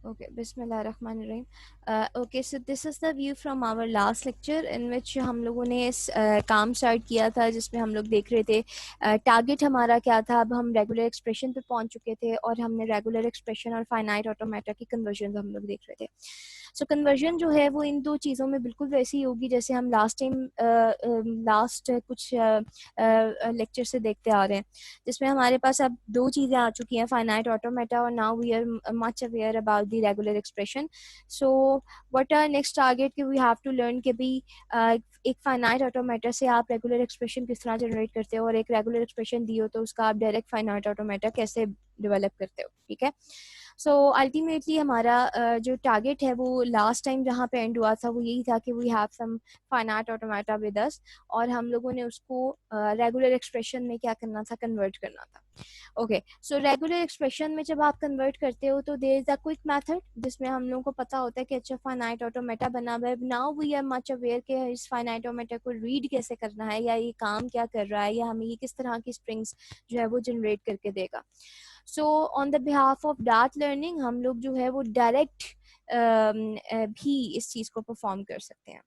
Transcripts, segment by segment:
Okay, Bismillahirrahmanirrahim. Okay, so this is the view from our last lecture in which हम लोगों ने इस काम स्टार्ट किया था जिसमें हम लोग देख रहे थे टारगेट हमारा क्या था। अब हम रेगुलर एक्सप्रेशन पे पहुंच चुके थे और हमने रेगुलर एक्सप्रेशन और फाइनाइट ऑटोमेटा की कन्वर्जन हम लोग देख रहे थे। सो कन्वर्जन जो है वो इन दो चीज़ों में बिल्कुल वैसी होगी जैसे हम लास्ट टाइम लास्ट कुछ लेक्चर से देखते आ रहे हैं, जिसमें हमारे पास अब दो चीज़ें आ चुकी हैं, फाइनाइट ऑटोमेटा, और now we are much aware about the regular expression. So what are next target कि वी हैव टू लर्न कि भी एक फाइनाइट ऑटोमेटा से आप रेगुलर एक्सप्रेशन किस तरह जनरेट करते हो, और एक रेगुलर एक्सप्रेशन दी हो तो उसका आप डायरेक्ट फाइनाइट ऑटोमेटा कैसे डेवलप करते हो। ठीक है, सो अल्टीमेटली हमारा जो टारगेट है वो लास्ट टाइम जहाँ पे एंड हुआ था वो यही था कि we have some finite automata with us, और हम लोगों ने उसको रेगुलर एक्सप्रेशन में क्या करना था, कन्वर्ट करना था। ओके, सो रेगुलर एक्सप्रेशन में जब आप कन्वर्ट करते हो तो there is a quick method जिसमें हम लोगों को पता होता है कि अच्छा फाइनाइट ऑटोमेटा बना हुआ है। Now we are much aware कि इस फाइनाइट ऑटोमेटा को रीड कैसे करना है, या ये काम क्या कर रहा है, या हमें ये किस तरह की स्ट्रिंग्स जो है वो जनरेट करके देगा। So on the behalf of dart learning हम लोग जो है वो डायरेक्ट भी इस चीज़ को परफॉर्म कर सकते हैं।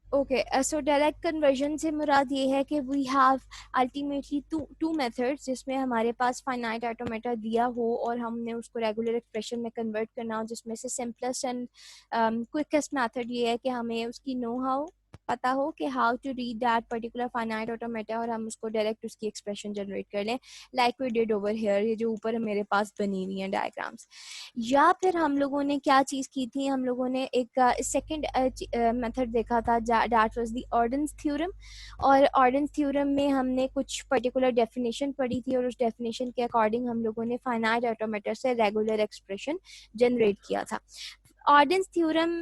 ओके, सो डायरेक्ट कन्वर्जन से मुराद ये है कि we have ultimately two methods जिसमें हमारे पास फाइनाइट ऑटोमेटा दिया हो और हमने उसको रेगुलर एक्सप्रेशन में कन्वर्ट करना हो, जिसमें से सिंपलेस्ट एंड क्विकेस्ट मेथड ये है कि हमें उसकी नो हाउ पता हो कि how to read that particular finite automata और हम उसको डायरेक्ट उसकी एक्सप्रेशन जनरेट कर लें, like we did over here, ये जो ऊपर मेरे पास बनी हुई हैं डायग्राम्स। या फिर हम लोगों ने क्या चीज़ की थी, हम लोगों ने एक सेकंड मेथड देखा था, दैट वाज द ऑर्डन्स थ्योरम। और ऑर्डन्स थ्योरम में हमने कुछ पर्टिकुलर डेफिनेशन पढ़ी थी और उस डेफिनेशन के अकॉर्डिंग हम लोगों ने फाइनाइट ऑटोमेटा से रेगुलर एक्सप्रेशन जनरेट किया था। Arden's theorem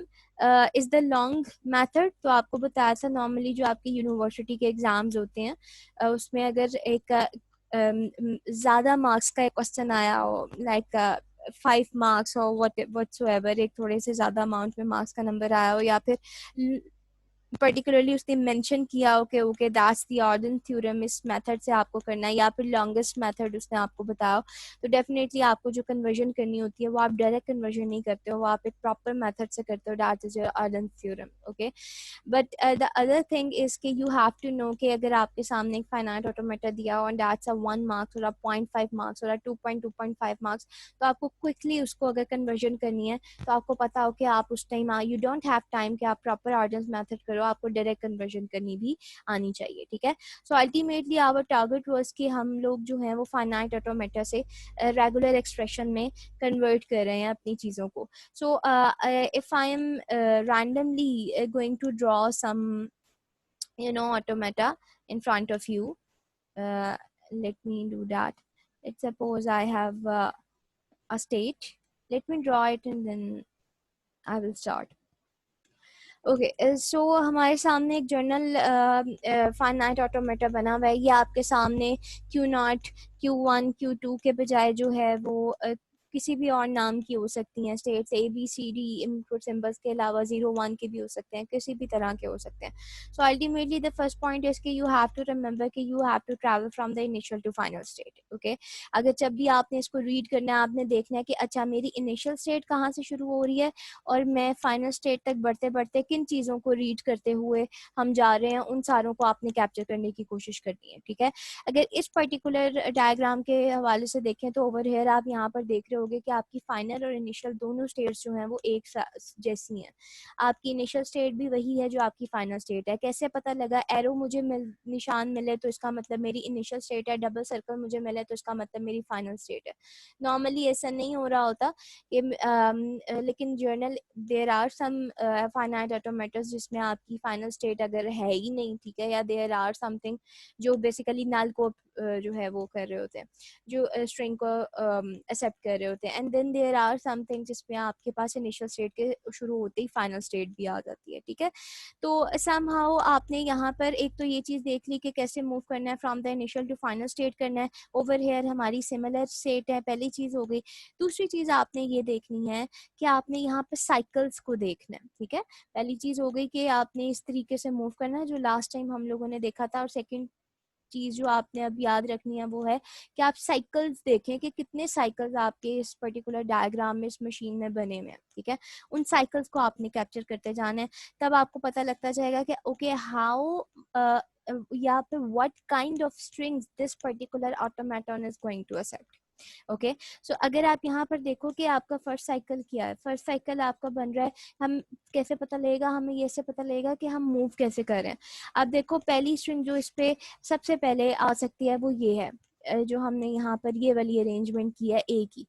is the long method, तो आपको बताया था नॉर्मली जो आपके यूनिवर्सिटी के एग्ज़ाम्स होते हैं उसमें अगर एक ज़्यादा मार्क्स का एक क्वेश्चन आया हो, लाइक 5 मार्क्स और वट एक थोड़े से ज़्यादा अमाउंट में मार्क्स का नंबर आया हो, या फिर पर्टिकुलरली उसने मेंशन किया हो कि okay that's the Arden theorem, इस मेथड से आपको करना है, या फिर लॉन्गेस्ट मेथड उसने आपको बताया, तो डेफिनेटली आपको जो कन्वर्जन करनी होती है वो आप डायरेक्ट कन्वर्जन नहीं करते हो, वो आप एक प्रॉपर मेथड से करते हो, that is your Arden theorem. Okay, but the other thing is कि यू हैव टू नो कि अगर आपके सामने एक फाइनाइट ऑटोमेटा दिया हो एंड दैट्स अ 1 मार्क्स और 0.5 मार्क्स और 2.5 मार्क्स, तो आपको क्विकली उसको अगर कन्वर्जन करनी है तो आपको पता हो कि आप उस time you don't have time कि आप प्रॉपर ऑर्डर्स मेथड करो, आपको डायरेक्ट कन्वर्जन करनी भी आनी चाहिए। ठीक है, so ultimately our target was कि हम लोग जो है वो फाइनाइट ऑटोमेटा से रेगुलर एक्सप्रेशन में कन्वर्ट कर रहे हैं अपनी चीज़ों को। So if I am randomly going to draw some automata in front of you, uh, let me do that. Let's suppose I have a state. Let me draw it and then I will start. Okay, so हमारे सामने एक journal finite automata बना हुआ है। ये आपके सामने Q0, Q1, Q2 के बजाय जो है वो किसी भी और नाम की हो सकती हैं, स्टेट्स ABCD इनपुट सिंबल्स के अलावा 0 1 के भी हो सकते हैं, किसी भी तरह के हो सकते हैं। So ultimately the first point is कि यू हैव टू रिमेंबर कि you have to travel from the initial to final state. Okay, अगर जब भी आपने इसको रीड करना है आपने देखना है कि अच्छा मेरी इनिशियल स्टेट कहाँ से शुरू हो रही है और मैं फाइनल स्टेट तक बढ़ते बढ़ते किन चीज़ों को रीड करते हुए हम जा रहे हैं, उन सारों को आपने कैप्चर करने की कोशिश करनी है। ठीक है, अगर इस पर्टिकुलर डायग्राम के हवाले से देखें तो ओवर हेयर आप यहाँ पर देख रहे होंगे कि आपकी फाइनल और इनिशियल दोनों स्टेट्स जो हैं वो एक जैसी हैं। आपकी इनिशियल स्टेट भी वही है जो आपकी फाइनल स्टेट है। कैसे पता लगा? एरो मुझे निशान मिले तो इसका मतलब मेरी इनिशियल स्टेट है, डबल सर्कल मुझे मिले तो इसका मतलब मेरी फाइनल स्टेट है। नॉर्मली ऐसा नहीं हो रहा होता कि लेकिन general there are some finite automatas जिसमें आपकी फाइनल स्टेट अगर है ही नहीं, ठीक है, या देयर आर समथिंग जो बेसिकली नल को जो है वो कर रहे होते हैं, जो स्ट्रिंग को एक्सेप्ट कर रहे होते हैं, and then there are something जिसमें आपके पास इनिशियल स्टेट के शुरू होते ही फाइनल स्टेट भी आ जाती है। ठीक है, तो समहाउ आपने यहाँ पर एक तो ये चीज़ देख ली कि कैसे मूव करना है, from the initial to final state करना है। ओवर हेयर हमारी सिमिलर स्टेट है, पहली चीज़ हो गई। दूसरी चीज़ आपने ये देखनी है कि आपने यहाँ पर साइकिल्स को देखना है। ठीक है, पहली चीज़ हो गई कि आपने इस तरीके से मूव करना है जो लास्ट टाइम हम लोगों ने देखा था, और सेकंड चीज़ जो आपने अब याद रखनी है वो है कि आप साइकिल्स देखें कि कितने साइकिल्स आपके इस पर्टिकुलर डायग्राम में, इस मशीन में बने हुए हैं, ठीक है। उन साइकिल्स को आपने कैप्चर करते जाना है, तब आपको पता लगता जाएगा कि ओके हाउ यहाँ पे what kind of strings this particular automaton is going to accept. Okay, so अगर आप यहाँ पर देखो कि आपका फर्स्ट साइकिल क्या है, फर्स्ट साइकिल आपका बन रहा है, हम कैसे पता लगेगा, हमें ये से पता लगेगा कि हम मूव कैसे कर रहे हैं। अब देखो पहली स्ट्रिंग जो इस पे सबसे पहले आ सकती है वो ये है, जो हमने यहाँ पर ये वाली अरेंजमेंट की है ए की।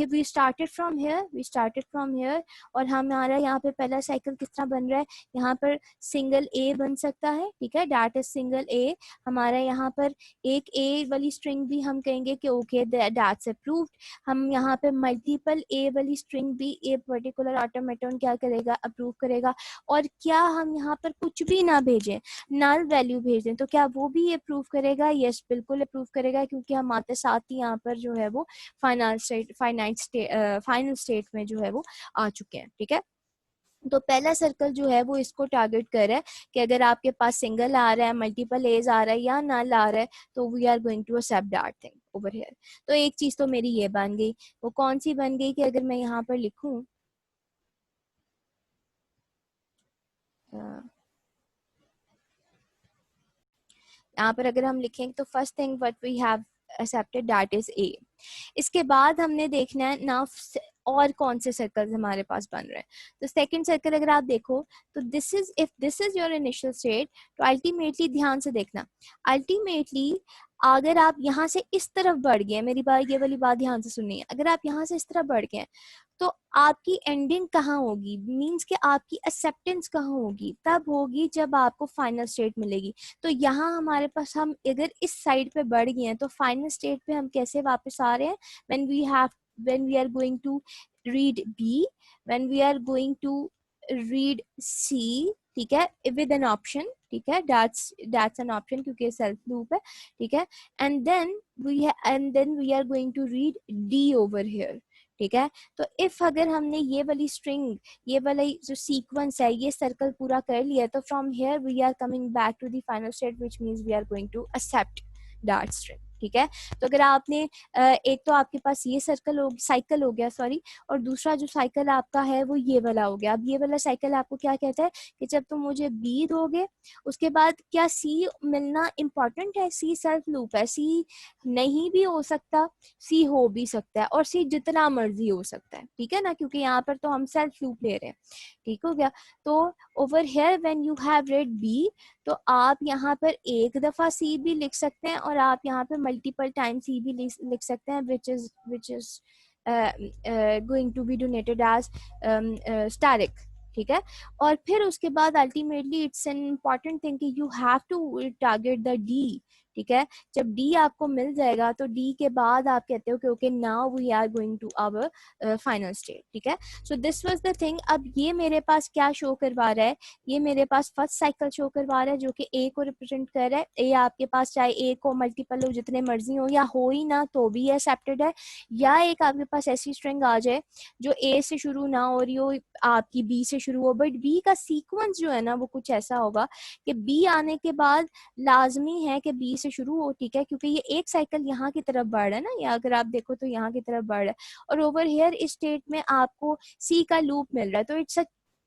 We started from here, we started from here, और हमारा यहाँ पे पहला साइकिल किस तरह बन रहा है, यहाँ पर सिंगल ए बन सकता है, ठीक है, डैट इज सिंगल ए। हमारा यहाँ पर एक ए वाली स्ट्रिंग भी हम कहेंगे कि ओके दैट्स अप्रूव्ड। हम यहाँ पे मल्टीपल ए वाली स्ट्रिंग भी ए पर्टिकुलर ऑटोमेटन क्या करेगा, अप्रूव करेगा। और क्या हम यहाँ पर कुछ भी ना भेजें, नल वैल्यू भेज दें, तो क्या वो भी अप्रूव करेगा? यस, बिल्कुल अप्रूव करेगा, क्योंकि हम आते साथ ही यहाँ पर जो है वो फाइनल स्टेट में जो है वो आ चुके हैं, ठीक है। तो पहला सर्कल जो है वो इसको टारगेट कर रहा है कि अगर आपके पास सिंगल आ रहा है, मल्टीपल एज आ रहा है या नल आ रहा है, तो we are going to accept that thing over here. तो एक चीज तो मेरी ये बन गई, वो कौन सी बन गई कि अगर मैं यहाँ पर लिखूं, यहाँ पर अगर हम लिखें तो first thing what we have accepted that is A. इसके बाद हमने देखना है ना और कौन से सर्कल्स हमारे पास बन रहे हैं। तो सेकंड सर्कल अगर आप देखो तो this is, if this is your initial state, तो अल्टीमेटली ध्यान से देखना, अल्टीमेटली अगर आप यहाँ से इस तरफ बढ़ गए, मेरी बात ये वाली बात ध्यान से सुनिए, अगर आप यहाँ से इस तरफ बढ़ गए तो आपकी एंडिंग कहाँ होगी, मींस कि आपकी एक्सेप्टेंस कहाँ होगी, तब होगी जब आपको फाइनल स्टेट मिलेगी। तो यहाँ हमारे पास, हम अगर इस साइड पे बढ़ गए हैं तो फाइनल स्टेट पे हम कैसे वापस आ रहे हैं, when we are going to read B, when we are going to read C, ठीक है, with an option, ठीक है, that's an option क्योंकि सेल्फ लूप है, ठीक है, and then we are going to read D over here, ठीक है। तो इफ अगर हमने ये वाली स्ट्रिंग, ये वाला जो सीक्वेंस है, ये सर्कल पूरा कर लिया, तो from here we are coming back to the final state, which means we are going to accept that string, ठीक है। तो अगर आपने एक तो आपके पास ये साइकिल हो गया, सॉरी, और दूसरा जो साइकिल आपका है वो ये वाला हो गया। अब ये वाला साइकिल आपको क्या कहता है कि जब तुम मुझे बी दोगे, उसके बाद क्या सी मिलना इम्पोर्टेंट है, सी सेल्फ लूप है, सी नहीं भी हो सकता, सी हो भी सकता है, और सी जितना मर्जी हो सकता है, ठीक है ना, क्योंकि यहाँ पर तो हम सेल्फ लूप ले रहे हैं, ठीक हो गया। तो over here when you have read B, तो आप यहाँ पर एक दफा सी भी लिख सकते हैं, और आप यहाँ पे मल्टीपल टाइम सी भी लिख सकते हैं, which is going to be donated as static, ठीक है। और फिर उसके बाद ultimately it's an important thing कि you have to target the D, ठीक है। जब डी आपको मिल जाएगा तो डी के बाद आप कहते हो कि okay now we are going to our final state, ठीक है। So this was the thing. अब ये मेरे पास क्या शो करवा रहा है, ये मेरे पास फर्स्ट साइकिल शो करवा रहा है जो कि ए को रिप्रेजेंट कर रहा है। ए आपके पास चाहे ए को मल्टीपल हो, जितने मर्जी हो, या हो ही ना तो भी एक्सेप्टेड है, या एक आपके पास ऐसी स्ट्रिंग आ जाए जो ए से शुरू ना हो रही हो, आपकी बी से शुरू हो, बट बी का सीक्वेंस जो है ना वो कुछ ऐसा होगा कि बी आने के बाद लाजमी है कि बी से शुरू हो, ठीक है, क्योंकि ये एक साइकिल यहाँ की तरफ बढ़ रहा है ना, या अगर आप देखो तो यहाँ की तरफ बढ़ रहा है, और ओवर हियर इस स्टेट में आपको सी का लूप मिल रहा है। तो it's a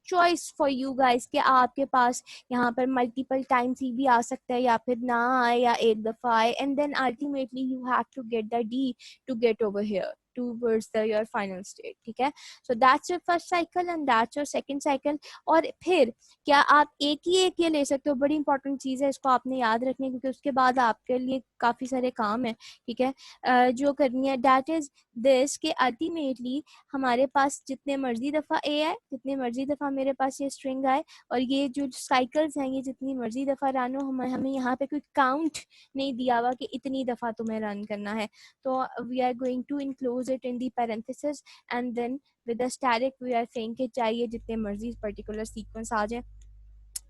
choice for you guys कि आपके पास यहाँ पर मल्टीपल टाइम सी भी आ सकता है, या फिर ना आए, या एक दफा आए, and then ultimately you have to get the D to get over here towards your final state, ठीक है। so that's your first cycle and that's your second cycle। और फिर क्या आप एक ही एक ये ले सकते हो, बड़ी इंपॉर्टेंट चीज है, इसको आपने याद रखनी है, क्योंकि उसके बाद आपके लिए काफी सारे काम है, ठीक है, जो करनी है। दैट इज दिस के अल्टीमेटली हमारे पास जितने मर्जी दफा ए आए, जितने मर्जी दफा मेरे पास ये स्ट्रिंग आए, और ये जो साइकिल्स हैं ये जितनी मर्जी दफा रन हो, हमें यहाँ पे कोई काउंट नहीं दिया हुआ कि इतनी दफा तुम्हें रन करना है। तो we are going to include it in the parenthesis, and then with the static we are saying कि चाहिए जितने मर्जी particular sequence आ जाए,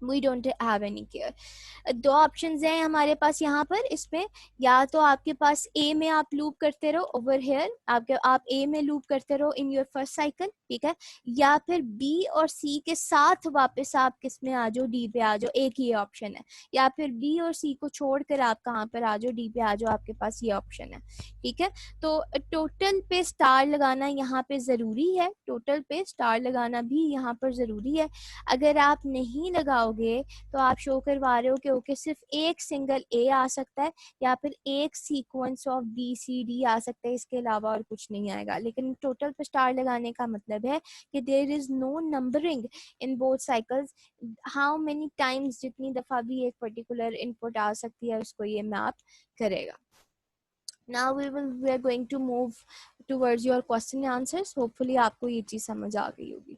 we don't have any care. दो ऑप्शंस हैं हमारे पास यहाँ पर इसमें, या तो आपके पास ए में आप लूप करते रहो ओवर हेयर, आप ए में लूप करते रहो इन योर फर्स्ट साइकिल, ठीक है, या फिर बी और सी के साथ वापस आप किस में आ जाओ, डी पे आ जाओ, एक ही ऑप्शन है, या फिर बी और सी को छोड़कर आप कहाँ पर आ जाओ, डी पे आ जाओ, आपके पास ये ऑप्शन है, ठीक है। तो टोटल पे स्टार लगाना यहाँ पे ज़रूरी है, टोटल पे स्टार लगाना भी यहाँ पर ज़रूरी है। अगर आप नहीं लगाओगे तो आप शो करवा रहे हो कि ओके सिर्फ एक सिंगल ए आ सकता है या फिर एक sequence of B C D आ सकता है, इसके अलावा और कुछ नहीं आएगा। लेकिन टोटल पे स्टार लगाने का मतलब है कि there is no numbering in both cycles, how many times, जितनी दफ़ा भी एक पर्टिकुलर इनपुट आ सकती है उसको ये मैप करेगा। Now we are going to move towards your question and answers. Hopefully आपको ये चीज़ समझ आ गई होगी।